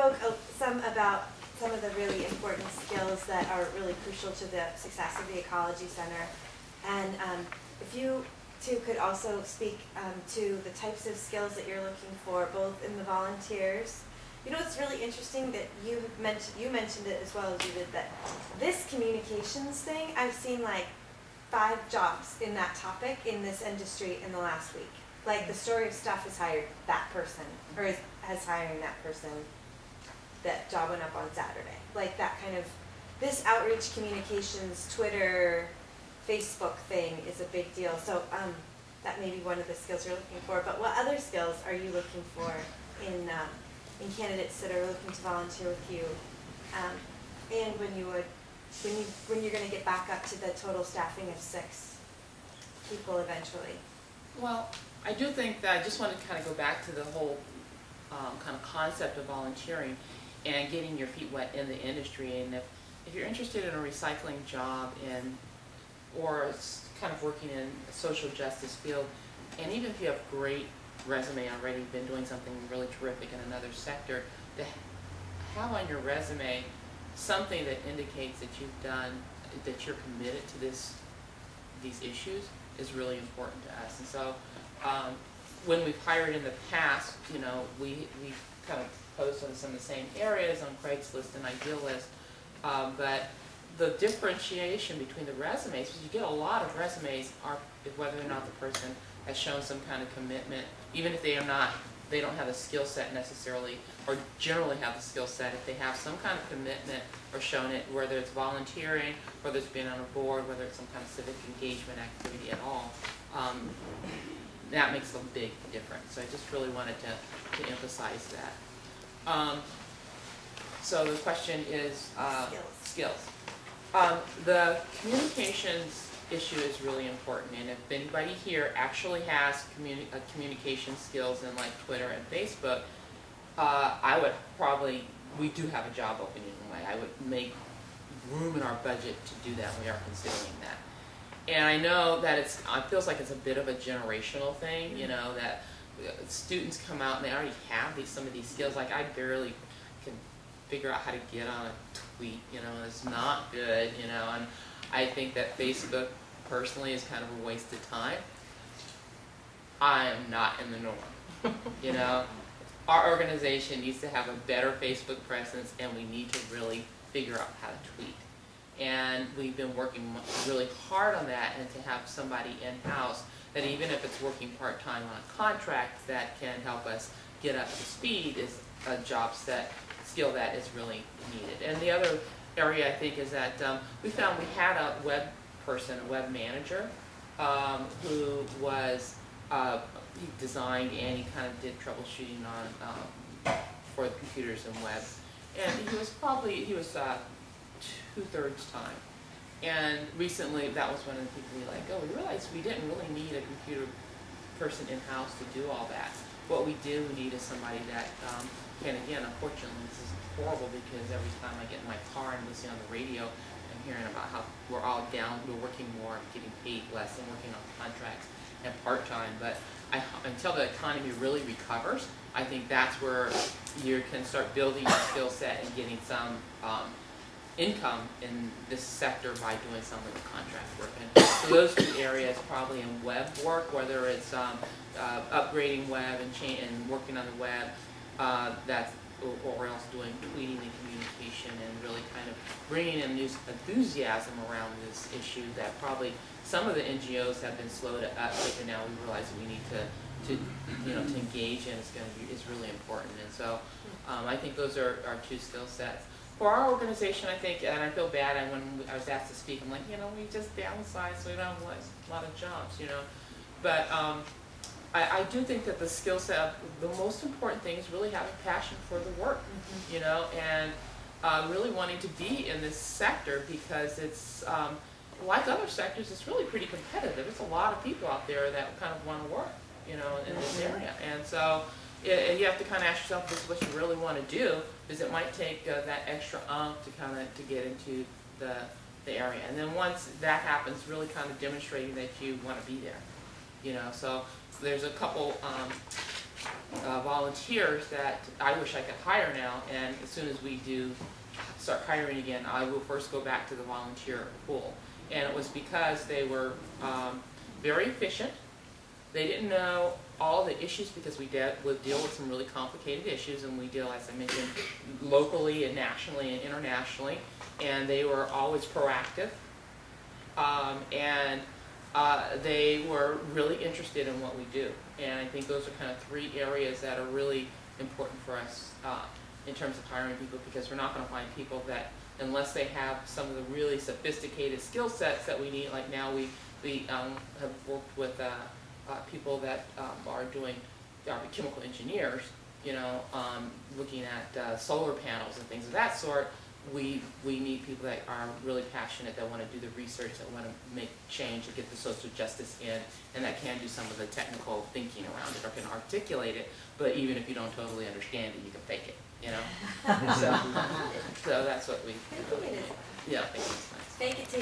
spoke some about some of the really important skills that are really crucial to the success of the Ecology Center. And if you two could also speak to the types of skills that you're looking for, both in the volunteers. You know, it's really interesting that you mentioned it as well as you did, that this communications thing, I've seen like 5 jobs in that topic in this industry in the last week. Like the Story of Stuff has hired that person, or has hiring that person. That job went up on Saturday. Like that kind of, this outreach communications, Twitter, Facebook thing is a big deal. So that may be one of the skills you're looking for. But what other skills are you looking for in candidates that are looking to volunteer with you? And when you're going to get back up to the total staffing of 6 people eventually? Well, I do think that I just want to kind of go back to the whole kind of concept of volunteering and getting your feet wet in the industry. And if you're interested in a recycling job or kind of working in a social justice field, and even if you have great resume already, been doing something really terrific in another sector, to have on your resume something that indicates that you've done, that you're committed to these issues is really important to us. And so when we've hired in the past, you know, we kind of post on some of the same areas on Craigslist and Idealist, but the differentiation between the resumes, because you get a lot of resumes, are whether or not the person has shown some kind of commitment, even if they don't have the skill set necessarily, or generally have the skill set. If they have some kind of commitment or shown it, whether it's volunteering, whether it's being on a board, whether it's some kind of civic engagement activity at all, that makes a big difference. So I just really wanted to emphasize that. So the question is skills. The communications issue is really important, and if anybody here actually has communication skills in like Twitter and Facebook, I would probably, we do have a job opening anyway. I would make room in our budget to do that. We are considering that. And I know that it feels like it's a bit of a generational thing, you know, that students come out and they already have some of these skills. Like I barely can figure out how to get on a tweet, you know, it's not good, you know, and I think that Facebook personally is kind of a waste of time. I am not in the norm, you know. Our organization needs to have a better Facebook presence, and we need to really figure out how to tweet. And we've been working really hard on that, and to have somebody in-house that, even if it's working part-time on a contract, that can help us get up to speed is a skill that is really needed. And the other area I think is that we found we had a web person, a web manager, who was, he designed and he kind of did troubleshooting on for the computers and web. And he was 2/3 time. And recently, that was one of the people we like, oh, we realized we didn't really need a computer person in-house to do all that. What we do need is somebody that can, again, unfortunately, this is horrible because every time I get in my car and listen on the radio, I'm hearing about how we're all down, we're working more, getting paid less, and working on contracts and part-time. But until the economy really recovers, I think that's where you can start building your skill set and getting some income in this sector by doing some of the contract work. And so those 2 areas probably in web work, whether it's upgrading web and working on the web, or else doing tweeting and communication, and really kind of bringing in new enthusiasm around this issue that probably some of the NGOs have been slow to uptake, and now we realize that we need to engage in. Is really important. And so I think those are our 2 skill sets. For our organization, I think, and I feel bad, and when I was asked to speak, I'm like, you know, we just downsized, so we don't have a lot of jobs, you know. But I do think that the skill set, the most important thing is really having passion for the work, you know, and really wanting to be in this sector, because it's, like other sectors, it's really pretty competitive. There's a lot of people out there that kind of want to work, you know, in this area. And so and you have to kind of ask yourself, this is what you really want to do, because it might take that extra to get into the area. And then once that happens, really kind of demonstrating that you want to be there, you know. So there's a couple volunteers that I wish I could hire now, and as soon as we do start hiring again, I will first go back to the volunteer pool. And it was because they were very efficient. They didn't know all the issues because we would deal with some really complicated issues, and we deal, as I mentioned, locally and nationally and internationally, and they were always proactive. They were really interested in what we do, and I think those are kind of three areas that are really important for us in terms of hiring people, because we're not going to find people that, unless they have some of the really sophisticated skill sets that we need. Like now we have worked with people that are doing chemical engineers, you know, looking at solar panels and things of that sort. We need people that are really passionate, that want to do the research, that want to make change and get the social justice in, and that can do some of the technical thinking around it or can articulate it, but even if you don't totally understand it, you can fake it, you know? So that's what we, Thank you. yeah, I think it's nice. Fake it till